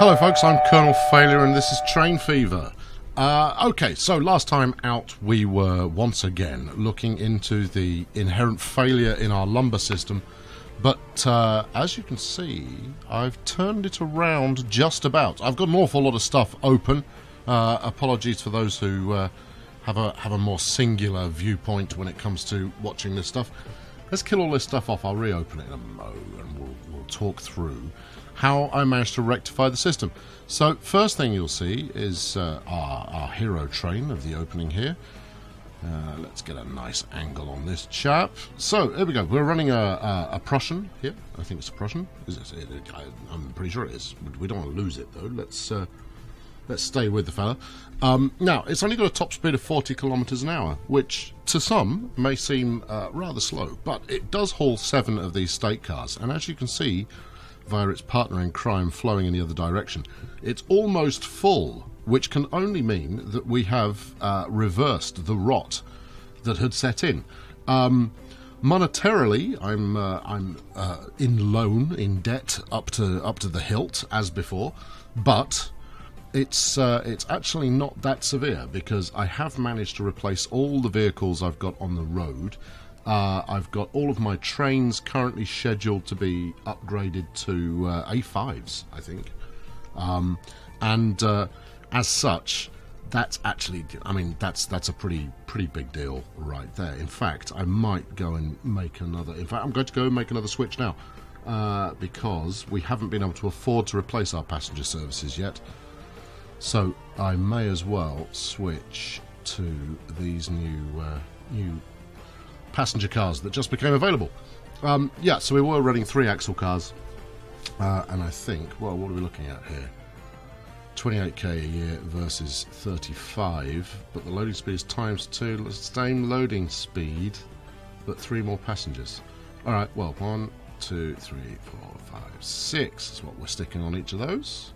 Hello folks, I'm Colonel Failure and this is Train Fever. Okay, so last time out we were once again looking into the inherent failure in our lumber system, but as you can see, I've turned it around just about. I've got an awful lot of stuff open. Apologies for those who have a more singular viewpoint when it comes to watching this stuff. Let's kill all this stuff off. I'll reopen it in a mo and we'll talk through how I managed to rectify the system. So first thing you'll see is our hero train of the opening here. Let's get a nice angle on this chap. So here we go. We're running a Prussian here. I think it's a Prussian. Is it? I'm pretty sure it is. We don't want to lose it though. Let's stay with the fella. Now it's only got a top speed of 40 kilometers an hour, which to some may seem rather slow, but it does haul 7 of these state cars, and as you can see via its partner in crime flowing in the other direction, it's almost full, which can only mean that we have reversed the rot that had set in. Monetarily, I'm in debt up to the hilt as before, but it's actually not that severe because I have managed to replace all the vehicles I've got on the road. I've got all of my trains currently scheduled to be upgraded to A5s, I think. And as such, that's actually, I mean, that's a pretty big deal right there. In fact, I might go and make another. In fact, I'm going to go and make another switch now because we haven't been able to afford to replace our passenger services yet. So I may as well switch to these new passenger cars that just became available. Yeah, so we were running 3-axle cars, and I think, well, what are we looking at here? 28k a year versus 35, but the loading speed is ×2, same loading speed, but 3 more passengers. All right, well, 1, 2, 3, 4, 5, 6 is what we're sticking on each of those.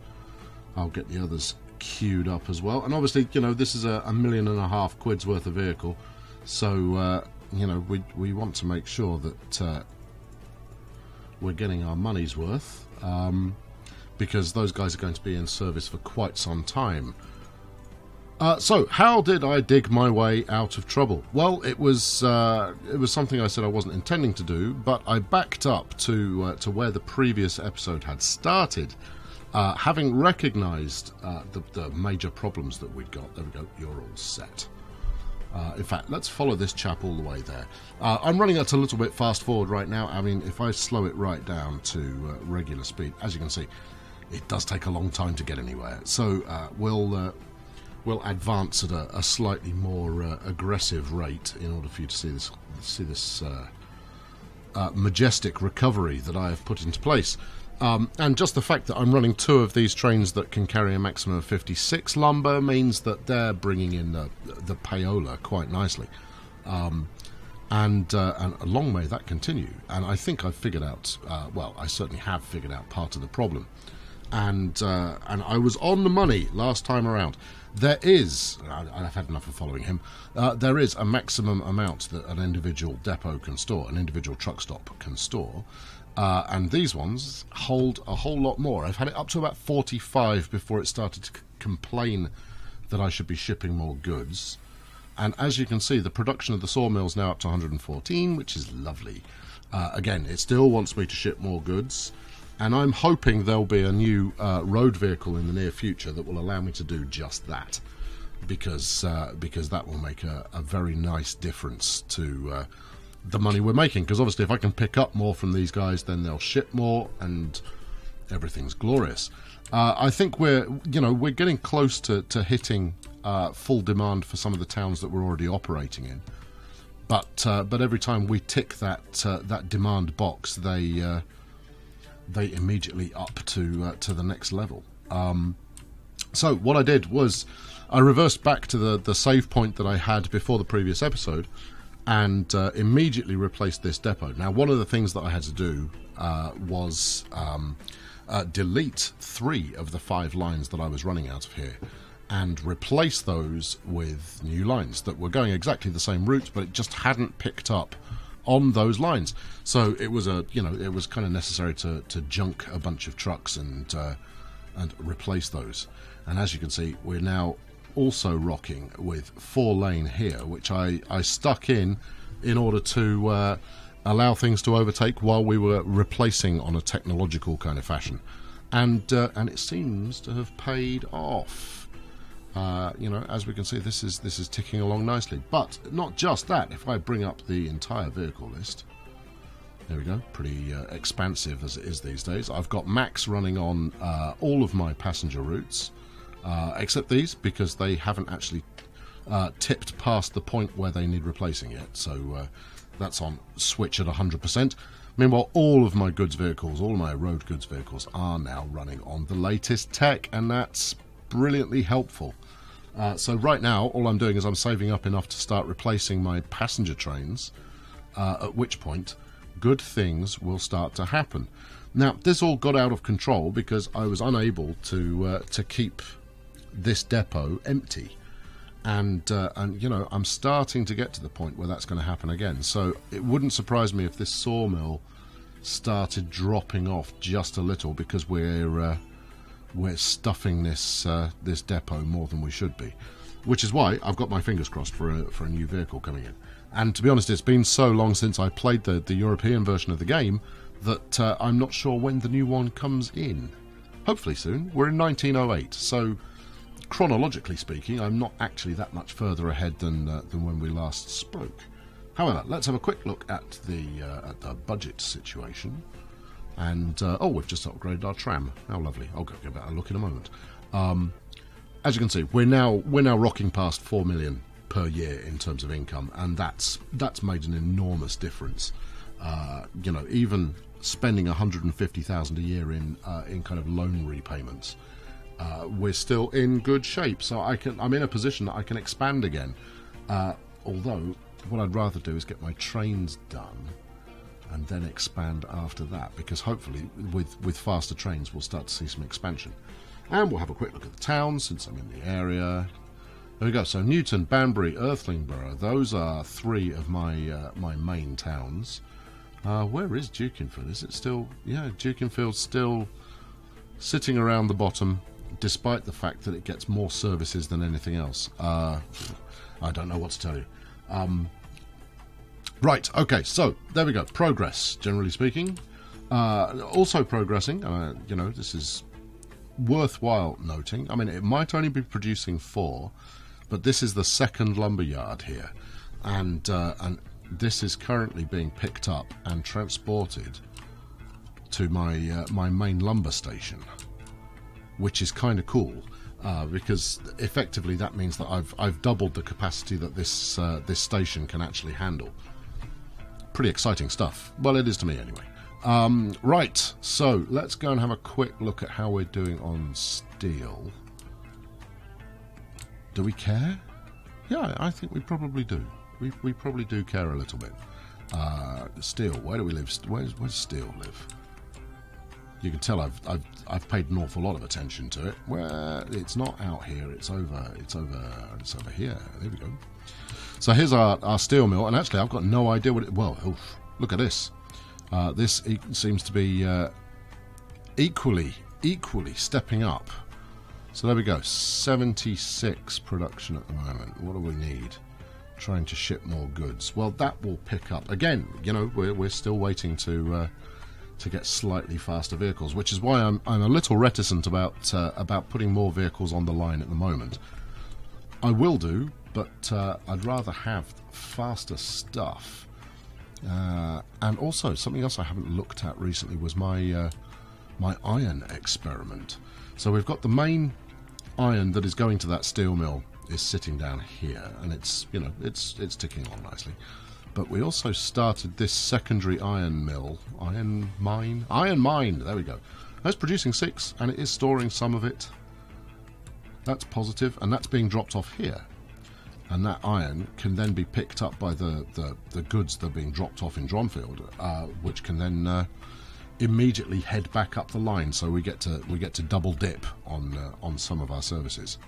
I'll get the others queued up as well, and obviously, you know, this is a £1.5 million quid's worth of vehicle, so you know, we want to make sure that we're getting our money's worth, because those guys are going to be in service for quite some time. So how did I dig my way out of trouble? Well, it was something I said I wasn't intending to do, but I backed up to where the previous episode had started, having recognised the major problems that we'd got. There we go. You're all set. In fact, let's follow this chap all the way there. I'm running it a little bit fast forward right now. I mean, if I slow it right down to regular speed, as you can see, it does take a long time to get anywhere. So we'll advance at a slightly more aggressive rate in order for you to see this majestic recovery that I have put into place. And just the fact that I'm running 2 of these trains that can carry a maximum of 56 lumber means that they're bringing in the payola quite nicely. And long may that continue. And I think I've figured out, well, I certainly have figured out part of the problem. And I was on the money last time around. There is, I've had enough of following him, there is a maximum amount that an individual depot can store, an individual truck stop can store. And these ones hold a whole lot more. I've had it up to about 45 before it started to complain that I should be shipping more goods. And as you can see, the production of the sawmill's now up to 114, which is lovely. Again, it still wants me to ship more goods, and I'm hoping there'll be a new road vehicle in the near future that will allow me to do just that, because that will make a very nice difference to the money we're making, because obviously if I can pick up more from these guys, then they'll ship more and everything's glorious. I think we're getting close to hitting full demand for some of the towns that we're already operating in, but every time we tick that demand box, they immediately up to the next level. So what I did was I reversed back to the save point that I had before the previous episode, and immediately replaced this depot. Now, one of the things that I had to do was delete 3 of the 5 lines that I was running out of here and replace those with new lines that were going exactly the same route, but it just hadn't picked up on those lines. So it was it was kind of necessary to junk a bunch of trucks and and replace those. And as you can see, we're now also rocking with 4-lane here, which I stuck in order to allow things to overtake while we were replacing on a technological kind of fashion. And it seems to have paid off. You know, as we can see, this is ticking along nicely. But not just that. If I bring up the entire vehicle list, there we go, pretty expansive as it is these days. I've got Max running on all of my passenger routes, except these, because they haven't actually tipped past the point where they need replacing yet. So that's on switch at 100%. Meanwhile, all of my goods vehicles, all my road goods vehicles are now running on the latest tech, and that's brilliantly helpful. So right now, all I'm doing is I'm saving up enough to start replacing my passenger trains, at which point good things will start to happen. Now, this all got out of control because I was unable to keep this depot empty. And you know, I'm starting to get to the point where that's going to happen again. So it wouldn't surprise me if this sawmill started dropping off just a little, because we're stuffing this this depot more than we should be. Which is why I've got my fingers crossed for a new vehicle coming in. And to be honest, it's been so long since I played the European version of the game that I'm not sure when the new one comes in. Hopefully soon. We're in 1908, so chronologically speaking, I'm not actually that much further ahead than when we last spoke. However, let's have a quick look at the budget situation. And oh, we've just upgraded our tram. How lovely! I'll go give that a look in a moment. As you can see, we're now rocking past 4 million per year in terms of income, and that's made an enormous difference. You know, even spending 150,000 a year in kind of loan repayments, we're still in good shape. So I'm in a position that I can expand again. Although what I'd rather do is get my trains done and then expand after that, because hopefully with faster trains we'll start to see some expansion. And we'll have a quick look at the towns since I'm in the area. There we go. So Newton, Banbury, Earthlingborough, those are 3 of my my main towns. Where is Dukinfield? Is it still... Yeah, Dukinfield's still sitting around the bottom, despite the fact that it gets more services than anything else. I don't know what to tell you. Right, okay, so there we go. Progress, generally speaking. Also progressing, you know, this is worthwhile noting. I mean, it might only be producing 4, but this is the second lumber yard here, and this is currently being picked up and transported to my my main lumber station, which is kind of cool, because effectively that means that I've doubled the capacity that this this station can actually handle. Pretty exciting stuff. Well, it is to me anyway. Right, so let's go and have a quick look at how we're doing on steel. Do we care? Yeah, I think we probably do. We probably do care a little bit. Steel, where do we live? Where's steel live? You can tell I've paid an awful lot of attention to it. Where it's not out here, it's over here. There we go. So here's our steel mill, and actually I've got no idea what it... Well, oof, look at this. This seems to be equally stepping up. So there we go, 76 production at the moment. What do we need? Trying to ship more goods. Well, that will pick up again. You know, we're still waiting to get slightly faster vehicles, which is why I'm a little reticent about putting more vehicles on the line at the moment. I will do, but I'd rather have faster stuff. And also, something else I haven't looked at recently was my my iron experiment. So we've got the main iron that is going to that steel mill is sitting down here, and it's, you know, it's ticking on nicely. But we also started this secondary iron mill, iron mine, there we go. That's producing 6, and it is storing some of it. That's positive, and that's being dropped off here. And that iron can then be picked up by the goods that are being dropped off in Dronfield, which can then immediately head back up the line. So we get to double dip on some of our services.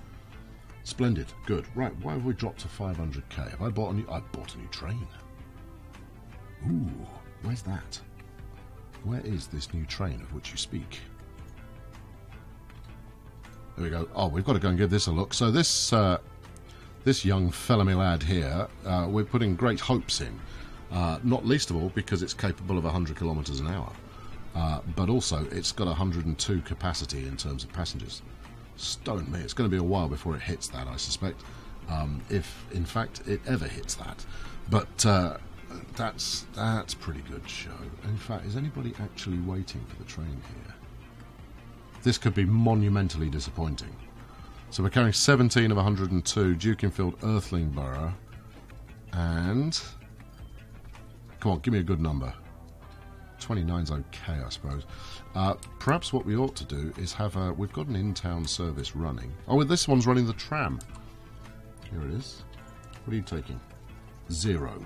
Splendid, good. Right, why have we dropped to 500k? Have I bought a new? I bought a new train. Ooh, where's that? Where is this new train of which you speak? There we go. Oh, we've got to go and give this a look. So this this young fella me lad here, we're putting great hopes in. Not least of all because it's capable of 100 kilometres an hour. But also it's got 102 capacity in terms of passengers. Stone me, it's going to be a while before it hits that, I suspect. If, in fact, it ever hits that. But that's pretty good show. In fact, is anybody actually waiting for the train here? This could be monumentally disappointing. So we're carrying 17 of 102, Dukinfield, Earthlingborough, and... Come on, give me a good number. 29's okay, I suppose. Perhaps what we ought to do is have a... We've got an in-town service running. Oh, this one's running the tram. Here it is. What are you taking? 0.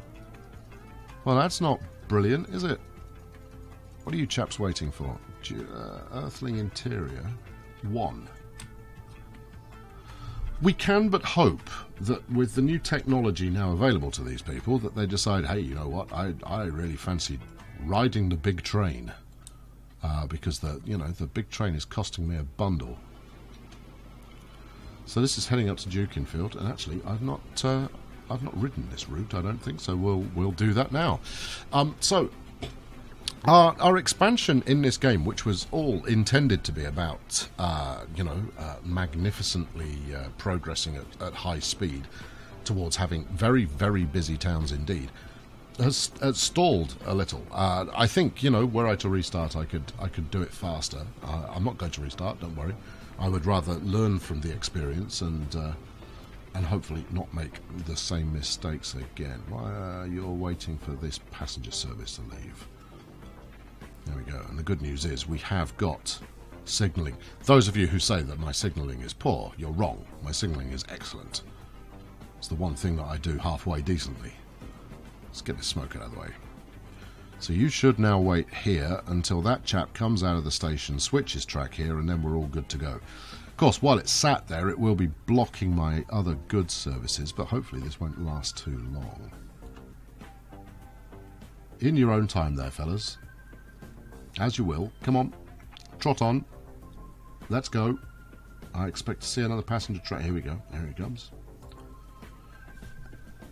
Well, that's not brilliant, is it? What are you chaps waiting for? Earthling Interior 1. We can but hope that with the new technology now available to these people, that they decide, hey, you know what, I really fancy riding the big train, because the big train is costing me a bundle. So this is heading up to Dukinfield, and actually I've not ridden this route, I don't think, so we'll do that now. So our expansion in this game, which was all intended to be about magnificently progressing at high speed towards having very, very busy towns indeed, has stalled a little. I think, were I to restart, I could do it faster. I'm not going to restart, don't worry. I would rather learn from the experience and hopefully not make the same mistakes again. You're waiting for this passenger service to leave. There we go. And the good news is we have got signalling. Those of you who say that my signalling is poor, you're wrong. My signalling is excellent. It's the one thing that I do halfway decently. Let's get this smoke out of the way. So you should now wait here until that chap comes out of the station, switches track here, and then we're all good to go. Of course, while it's sat there, it will be blocking my other goods services, but hopefully this won't last too long. In your own time there, fellas. As you will. Come on. Trot on. Let's go. I expect to see another passenger train. Here we go. Here he comes.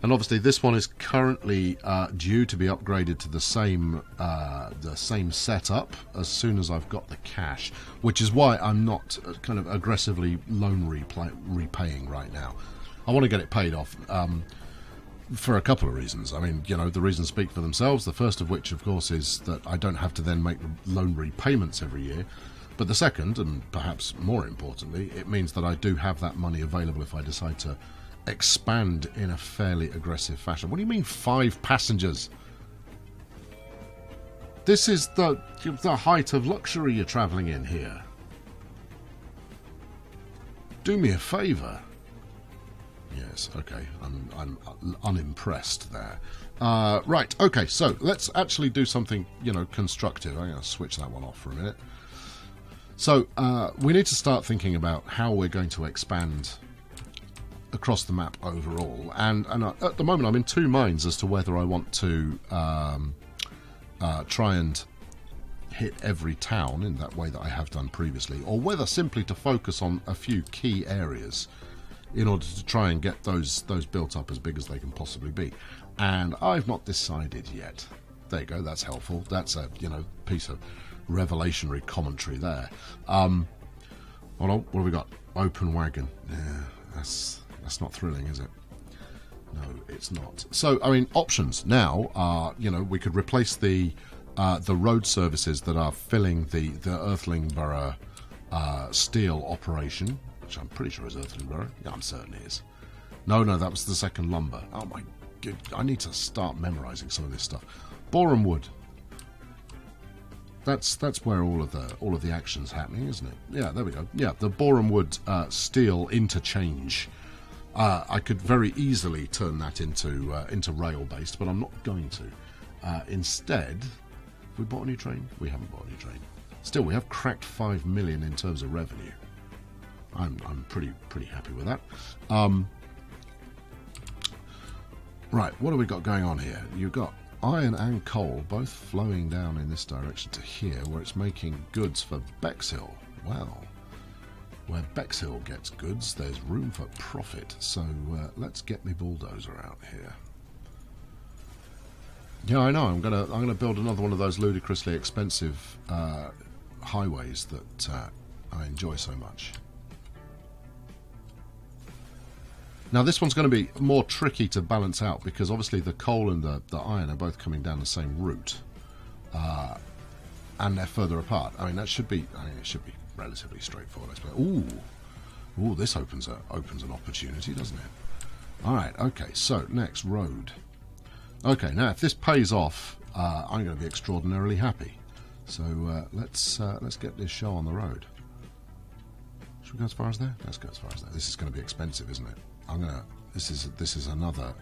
And obviously this one is currently due to be upgraded to the same setup as soon as I've got the cash, which is why I'm not kind of aggressively loan repaying right now. I want to get it paid off for a couple of reasons. I mean, the reasons speak for themselves. The first of which, of course, is that I don't have to then make loan repayments every year. But the second, and perhaps more importantly, it means that I do have that money available if I decide to expand in a fairly aggressive fashion. What do you mean 5 passengers? This is the height of luxury you're travelling in here. Do me a favour. Yes, okay, I'm unimpressed there. Right, okay, so let's actually do something, constructive. I'm going to switch that one off for a minute. So, we need to start thinking about how we're going to expand across the map overall. And at the moment I'm in two minds as to whether I want to try and hit every town in that way that I have done previously, or whether simply to focus on a few key areas in order to try and get those built up as big as they can possibly be. And I've not decided yet. There you go, that's helpful. That's a piece of revelationary commentary there. Hold on, what have we got? Open wagon. Yeah, that's not thrilling, is it? No, it's not. So, I mean, options now are, we could replace the road services that are filling the Earthlingborough steel operation, which I'm pretty sure is Earthlingborough. Yeah, I'm certain it is. No, that was the second lumber. Oh my god, I need to start memorising some of this stuff. Boreham Wood. That's where all of the action's happening, isn't it? Yeah, there we go. Yeah, the Boreham Wood steel interchange. I could very easily turn that into rail based, but I'm not going to. Instead, have we bought a new train? We haven't bought a new train. Still, we have cracked 5 million in terms of revenue. I'm pretty happy with that. Right, what have we got going on here? You've got iron and coal both flowing down in this direction to here, where it's making goods for Bexhill. Wow. Where Bexhill gets goods, there's room for profit. So let's get me bulldozer out here. Yeah, I know. I'm gonna build another one of those ludicrously expensive highways that I enjoy so much. Now this one's going to be more tricky to balance out because obviously the coal and the iron are both coming down the same route, and they're further apart. I mean, it should be relatively straightforward. Ooh, this opens an opportunity, doesn't it? All right. Okay. So next, road. Okay. Now, if this pays off, I'm going to be extraordinarily happy. So let's get this show on the road. Should we go as far as there? Let's go as far as there. This is going to be expensive, isn't it? This is another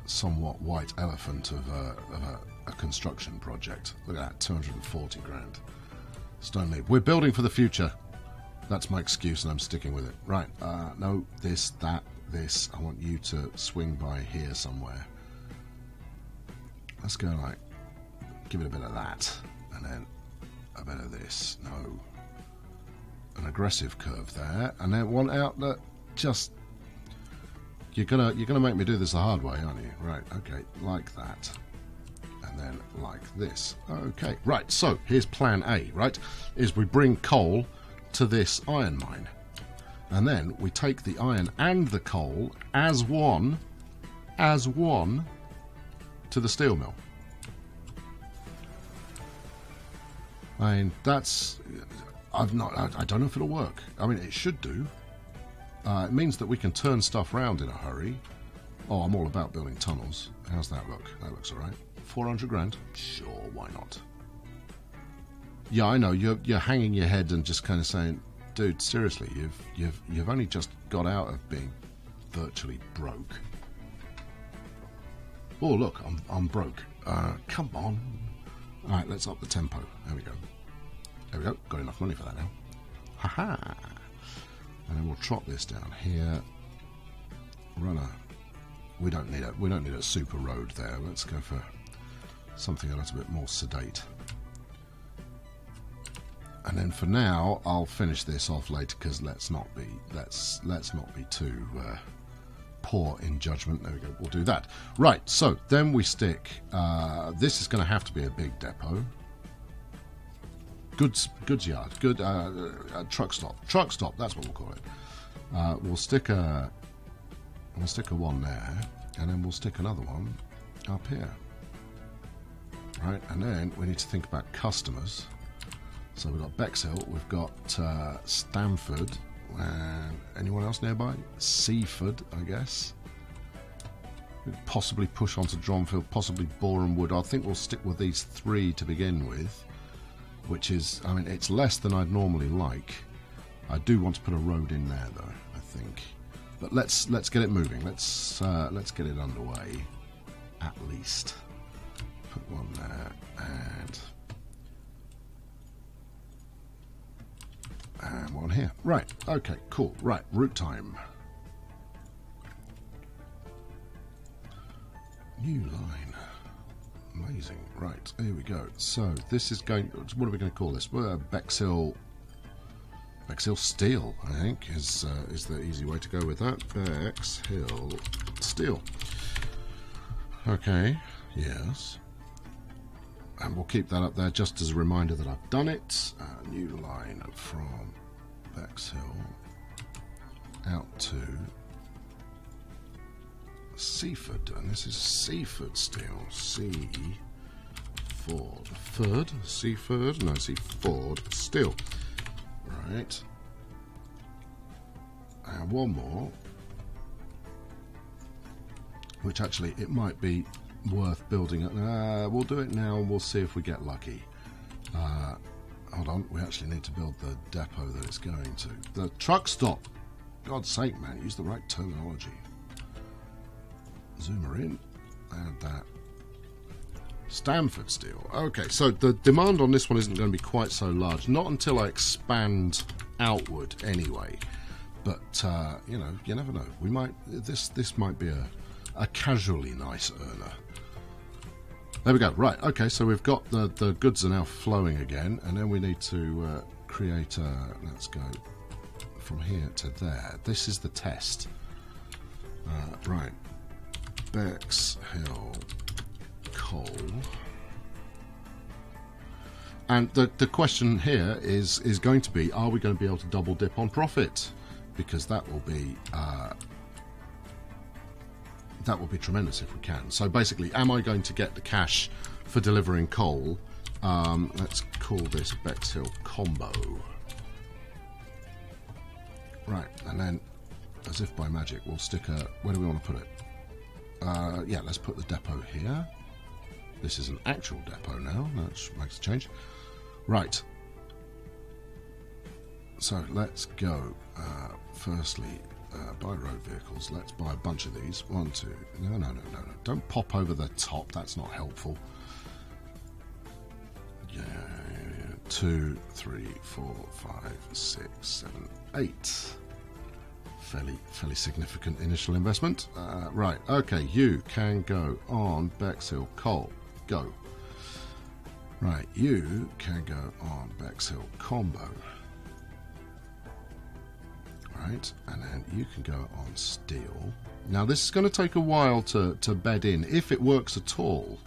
somewhat white elephant of a construction project. Look at that, 240 grand. Stone leaf. We're building for the future. That's my excuse, and I'm sticking with it. Right. No, this, that, this. I want you to swing by here somewhere. Let's go like, give it a bit of that, and then a bit of this. No. An aggressive curve there, and then one out that just you're gonna make me do this the hard way, aren't you? Right, okay, like that, and then like this. Okay, right, so here's plan A, right, is we bring coal to this iron mine, and then we take the iron and the coal as one to the steel mill. I mean, that's I don't know if it'll work. I mean, it should do. It means that we can turn stuff round in a hurry. Oh, I'm all about building tunnels. How's that look? That looks all right. 400 grand? Sure, why not? Yeah, I know. You're hanging your head and just kind of saying, dude, seriously, you've only just got out of being virtually broke. Oh, look, I'm broke. Come on. All right, let's up the tempo. There we go. There we go. Got enough money for that now. Haha. And then we'll trot this down here. We don't need a super road there. Let's go for something a little bit more sedate. And then for now, I'll finish this off later because let's not be too poor in judgment. There we go. We'll do that. Right. So then we stick. This is going to have to be a big depot. Goods yard, truck stop. That's what we'll call it. We'll stick a one there, and then we'll stick another one up here. Right, and then we need to think about customers. So we've got Bexhill, we've got Stamford, and anyone else nearby? Seaford, I guess. We'd possibly push onto Dronfield, possibly Boreham Wood. I think we'll stick with these three to begin with. Which is, I mean, it's less than I'd normally like. I do want to put a road in there, though, I think. But let's get it moving. Let's get it underway, at least. Put one there, and one here. Right. Okay. Cool. Right. Route time. New line. Amazing. Right, here we go. So this is going. What are we going to call this? Bexhill Steel, I think, is the easy way to go with that. Bexhill Steel. Okay. Yes. And we'll keep that up there just as a reminder that I've done it. New line from Bexhill out to Seaford, and this is Seaford Steel. Seaford Steel. Right. And one more, which actually it might be worth building. We'll do it now, and we'll see if we get lucky. Hold on, we actually need to build the depot that it's going to. The truck stop. God's sake, man, use the right terminology. Zoom her in, add that. Stamford Steel. Okay, so the demand on this one isn't going to be quite so large. Not until I expand outward, anyway. But you know, you never know. We might. This might be a casually nice earner. There we go. Right. Okay. So we've got the goods are now flowing again, and then we need to create a, let's go from here to there. This is the test. Right, Bexhill coal. And the question here is going to be, are we going to be able to double dip on profit? Because that will be tremendous if we can. So basically, am I going to get the cash for delivering coal? Let's call this Bexhill combo. Right, and then, as if by magic, we'll stick a... Where do we want to put it? Yeah, let's put the depot here. This is an actual depot now. That makes a change. Right. So let's go. Firstly, buy road vehicles. Let's buy a bunch of these. 1, 2. No. Don't pop over the top. That's not helpful. Yeah. 2, 3, 4, 5, 6, 7, 8. Fairly significant initial investment. Right. Okay. You can go on Bexhill coal. Go. Right, you can go on Bexhill combo. Right, and then you can go on steel. Now this is going to take a while to bed in, if it works at all.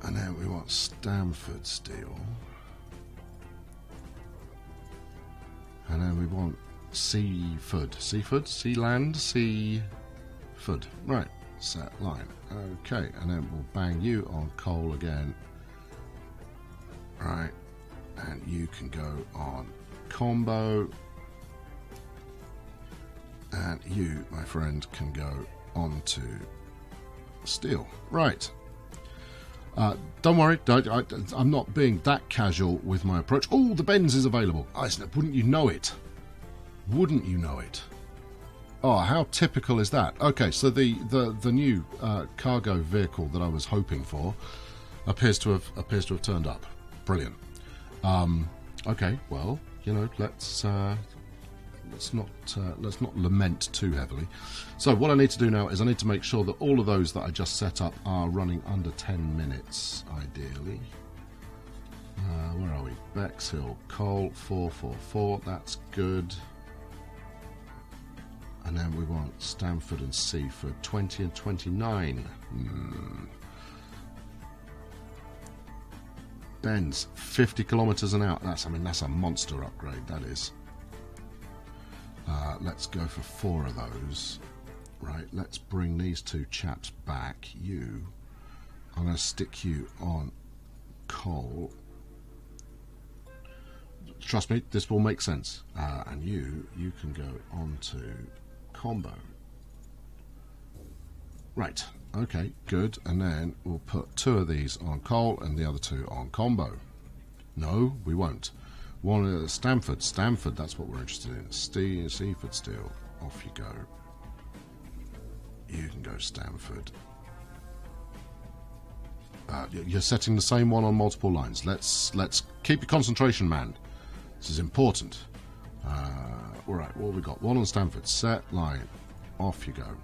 And then we want Stamford steel. And then we want Seaford. Sealand? Seaford. Right. Set line. Okay, and then we'll bang you on coal again. Right, and you can go on combo. And you, my friend, can go on to steel. Right. Don't worry, I'm not being that casual with my approach. Oh, the Benz is available. Wouldn't you know it? Wouldn't you know it? Oh, how typical is that? Okay, so the new cargo vehicle that I was hoping for appears to have turned up. Brilliant. Okay, well, you know, let's not lament too heavily. So what I need to do now is I need to make sure that all of those that I just set up are running under 10 minutes, ideally. Where are we? Bexhill coal 444. That's good. And then we want Stamford and Seaford 20 and 29. Benz 50 kilometers an hour. That's a monster upgrade. That is. Let's go for 4 of those. Right. Let's bring these 2 chaps back. I'm going to stick you on coal. Trust me, this will make sense. And you can go on to combo. Right, okay, good. And then we'll put 2 of these on coal and the other 2 on combo. No, we won't. One Stamford, that's what we're interested in. Seaford steel. Off you go. You can go Stamford. You're setting the same one on multiple lines. Let's keep your concentration, man. This is important. All right, what have we got? 1 on Stamford. Set line. Off you go.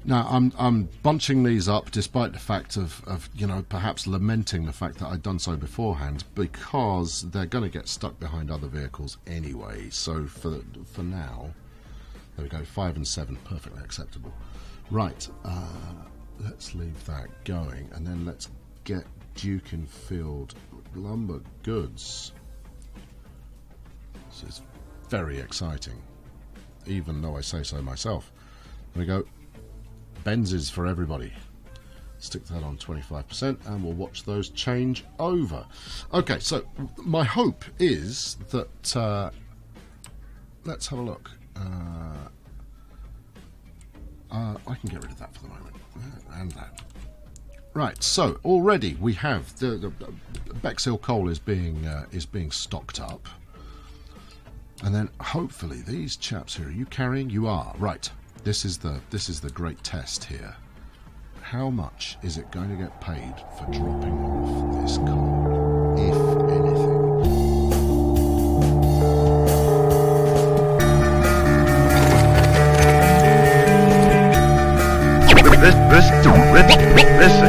Now I'm bunching these up, despite the fact of you know, perhaps lamenting the fact that I'd done so beforehand, because they're going to get stuck behind other vehicles anyway. So for now, there we go. 5 and 7, perfectly acceptable. Right, let's leave that going, and then let's get Duke and Field lumber goods. This is very exciting, even though I say so myself. There we go. Benzes for everybody. Stick that on 25%, and we'll watch those change over. Okay, so my hope is that let's have a look. I can get rid of that for the moment, and that. Right, so already we have the Bexhill coal is being stocked up, and then hopefully these chaps here. Are you carrying? You are. Right. This is the great test here. How much is it going to get paid for dropping off this coal, if anything? This